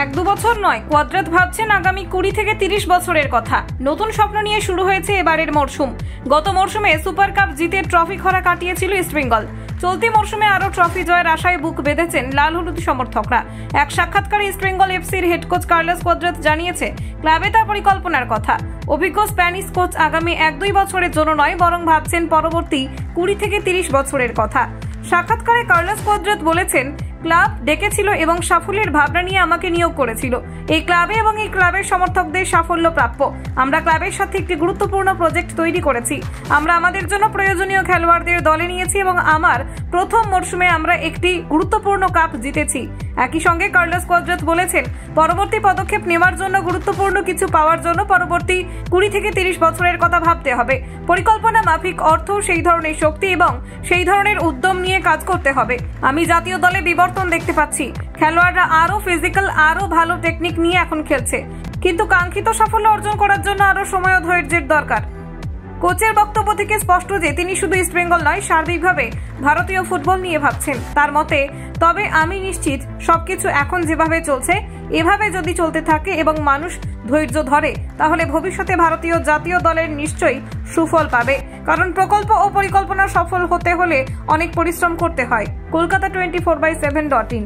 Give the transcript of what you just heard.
1-2 বছর নয়, কোয়াদ্রাত ভাবছেন আগামী 20 থেকে 30 বছরের কথা। নতুন স্বপ্ন নিয়ে শুরু হয়েছে এবারের মরশুম। গত মরশুমে সুপার কাপ জিতে ট্রফি খরা কাটিয়েছিল ইস্টবেঙ্গল। চলতি মরশুমে আরও ট্রফি জয়ের আশায় বুক বেঁধেছেন লাল হলুদ সমর্থকরা। এক সাক্ষাৎকারে ইস্টবেঙ্গল এফসির হেড কোচ কার্লোস কোয়াদ্রাত জানিয়েছে ক্লাবে তার পরিকল্পনার কথা। অভিজ্ঞ স্প্যানিশ কোচ আগামী 1-2 বছরের জন্য নয়, বরং ভাবছেন পরবর্তী 20 থেকে 30 বছরের কথা। সাক্ষাৎকারে কার্লোস কোয়াদ্রাত বলেছেন, ক্লাব ডেকেছিল এবং সাফল্যের ভাবনা নিয়ে আমাকে নিয়োগ করেছিল। এই ক্লাবে এবং এই ক্লাবের সমর্থকদের সাফল্য প্রাপ্য। আমরা ক্লাবের সাথে একটি গুরুত্বপূর্ণ প্রজেক্ট তৈরি করেছি। আমরা আমাদের জন্য প্রয়োজনীয় খেলোয়াড়দের দলে নিয়েছি এবং আমার প্রথম মরশুমে আমরা একটি গুরুত্বপূর্ণ কাপ জিতেছি। একই সঙ্গে কার্লোস কোয়াদ্রাত বলেছেন, পরবর্তী পদক্ষেপ নেওয়ার জন্য গুরুত্বপূর্ণ কিছু পাওয়ার জন্য পরবর্তী 20 থেকে 30 বছরের কথা ভাবতে হবে। পরিকল্পনা মাফিক অর্থ, সেই ধরনের শক্তি এবং সেই ধরনের উদ্যম নিয়ে কাজ করতে হবে। আমি জাতীয় দলে বিবর্তন দেখতে পাচ্ছি। খেলোয়াড়রা আরো ফিজিক্যাল, আরো ভালো টেকনিক নিয়ে এখন খেলছে, কিন্তু কাঙ্ক্ষিত সাফল্য অর্জন করার জন্য আরো সময় ও ধৈর্যের দরকার। কোচের বক্তব্য থেকে স্পষ্ট যে তিনি শুধু ইস্টবেঙ্গল নয়, সার্বিকভাবে ভারতীয় ফুটবল নিয়ে ভাবছেন। তার মতে, তবে আমি নিশ্চিত সবকিছু এখন যেভাবে চলছে এভাবে যদি চলতে থাকে এবং মানুষ ধৈর্য ধরে, তাহলে ভবিষ্যতে ভারতীয় জাতীয় দলের নিশ্চয়ই সুফল পাবে। কারণ প্রকল্প ও পরিকল্পনা সফল হতে হলে অনেক পরিশ্রম করতে হয়। কলকাতা 24/7.in।